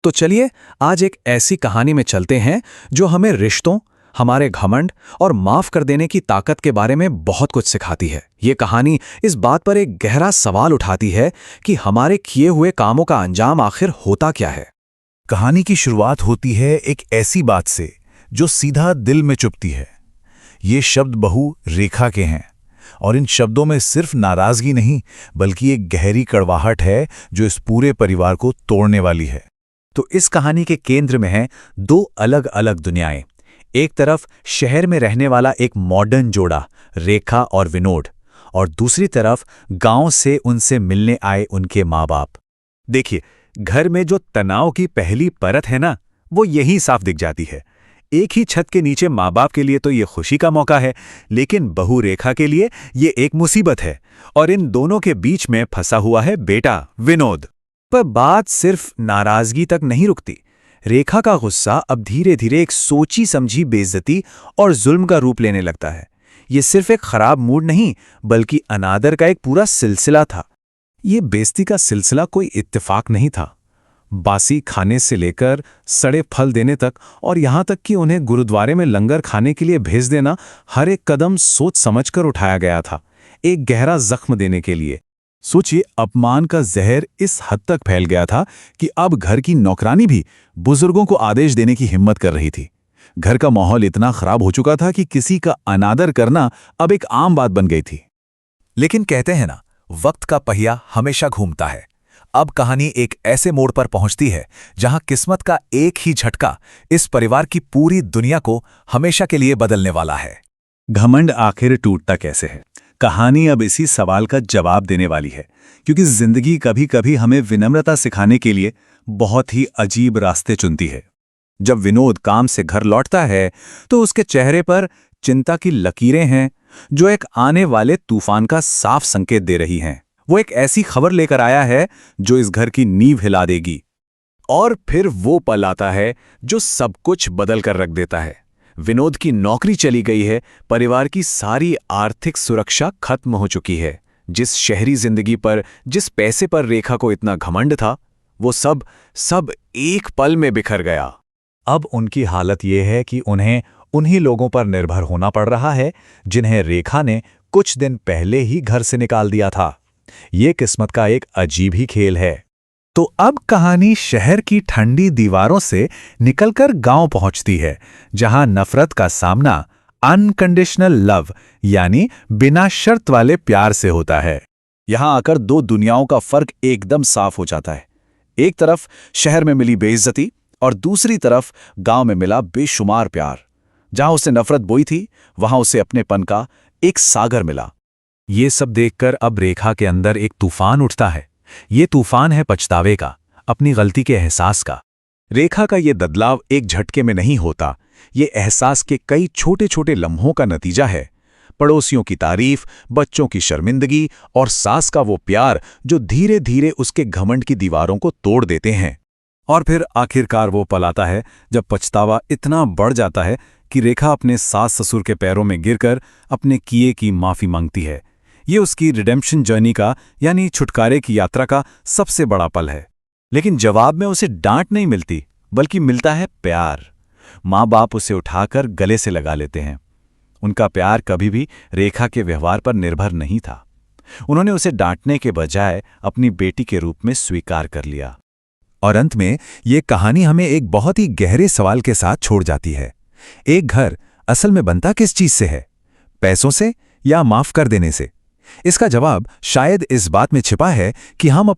तो चलिए आज एक ऐसी कहानी में चलते हैं जो हमें रिश्तों, हमारे घमंड और माफ कर देने की ताकत के बारे में बहुत कुछ सिखाती है। ये कहानी इस बात पर एक गहरा सवाल उठाती है कि हमारे किए हुए कामों का अंजाम आखिर होता क्या है। कहानी की शुरुआत होती है एक ऐसी बात से जो सीधा दिल में चुभती है। ये शब्द बहू रेखा के हैं और इन शब्दों में सिर्फ नाराजगी नहीं बल्कि एक गहरी कड़वाहट है जो इस पूरे परिवार को तोड़ने वाली है। तो इस कहानी के केंद्र में हैं दो अलग अलग दुनियाएं। एक तरफ शहर में रहने वाला एक मॉडर्न जोड़ा रेखा और विनोद, और दूसरी तरफ गांव से उनसे मिलने आए उनके माँ बाप। देखिए, घर में जो तनाव की पहली परत है ना, वो यहीं साफ दिख जाती है। एक ही छत के नीचे माँ बाप के लिए तो ये खुशी का मौका है, लेकिन बहू रेखा के लिए ये एक मुसीबत है। और इन दोनों के बीच में फंसा हुआ है बेटा विनोद। पर बात सिर्फ नाराजगी तक नहीं रुकती। रेखा का गुस्सा अब धीरे धीरे एक सोची समझी बेइज्जती और जुल्म का रूप लेने लगता है। ये सिर्फ एक खराब मूड नहीं बल्कि अनादर का एक पूरा सिलसिला था। ये बेइज्जती का सिलसिला कोई इत्तेफाक नहीं था। बासी खाने से लेकर सड़े फल देने तक और यहाँ तक कि उन्हें गुरुद्वारे में लंगर खाने के लिए भेज देना, हर एक कदम सोच समझकर उठाया गया था, एक गहरा जख्म देने के लिए। सोचिए, अपमान का जहर इस हद तक फैल गया था कि अब घर की नौकरानी भी बुजुर्गों को आदेश देने की हिम्मत कर रही थी। घर का माहौल इतना खराब हो चुका था कि किसी का अनादर करना अब एक आम बात बन गई थी। लेकिन कहते हैं ना, वक्त का पहिया हमेशा घूमता है। अब कहानी एक ऐसे मोड़ पर पहुंचती है जहां किस्मत का एक ही झटका इस परिवार की पूरी दुनिया को हमेशा के लिए बदलने वाला है। घमंड आखिर टूटता कैसे है? कहानी अब इसी सवाल का जवाब देने वाली है, क्योंकि जिंदगी कभी कभी हमें विनम्रता सिखाने के लिए बहुत ही अजीब रास्ते चुनती है। जब विनोद काम से घर लौटता है तो उसके चेहरे पर चिंता की लकीरें हैं जो एक आने वाले तूफान का साफ संकेत दे रही हैं। वो एक ऐसी खबर लेकर आया है जो इस घर की नींव हिला देगी। और फिर वो पल आता है जो सब कुछ बदल कर रख देता है। विनोद की नौकरी चली गई है, परिवार की सारी आर्थिक सुरक्षा खत्म हो चुकी है। जिस शहरी जिंदगी पर, जिस पैसे पर रेखा को इतना घमंड था, वो सब एक पल में बिखर गया। अब उनकी हालत ये है कि उन्हें उन्हीं लोगों पर निर्भर होना पड़ रहा है जिन्हें रेखा ने कुछ दिन पहले ही घर से निकाल दिया था। ये किस्मत का एक अजीब ही खेल है। तो अब कहानी शहर की ठंडी दीवारों से निकलकर गांव पहुंचती है, जहां नफरत का सामना अनकंडीशनल लव यानी बिना शर्त वाले प्यार से होता है। यहां आकर दो दुनियाओं का फर्क एकदम साफ हो जाता है। एक तरफ शहर में मिली बेइज्जती और दूसरी तरफ गांव में मिला बेशुमार प्यार। जहां उसे नफरत बोई थी, वहां उसे अपनेपन का एक सागर मिला। ये सब देखकर अब रेखा के अंदर एक तूफान उठता है। ये तूफान है पछतावे का, अपनी गलती के एहसास का। रेखा का ये बदलाव एक झटके में नहीं होता। ये एहसास के कई छोटे छोटे लम्हों का नतीजा है। पड़ोसियों की तारीफ, बच्चों की शर्मिंदगी और सास का वो प्यार जो धीरे धीरे उसके घमंड की दीवारों को तोड़ देते हैं। और फिर आखिरकार वो पल आता है जब पछतावा इतना बढ़ जाता है कि रेखा अपने सास ससुर के पैरों में गिरकर अपने किए की माफी मांगती है। ये उसकी रिडेम्पशन जर्नी का यानी छुटकारे की यात्रा का सबसे बड़ा पल है। लेकिन जवाब में उसे डांट नहीं मिलती बल्कि मिलता है प्यार। माँ बाप उसे उठाकर गले से लगा लेते हैं। उनका प्यार कभी भी रेखा के व्यवहार पर निर्भर नहीं था। उन्होंने उसे डांटने के बजाय अपनी बेटी के रूप में स्वीकार कर लिया। और अंत में ये कहानी हमें एक बहुत ही गहरे सवाल के साथ छोड़ जाती है। एक घर असल में बनता किस चीज से है? पैसों से या माफ कर देने से? इसका जवाब शायद इस बात में छिपा है कि हम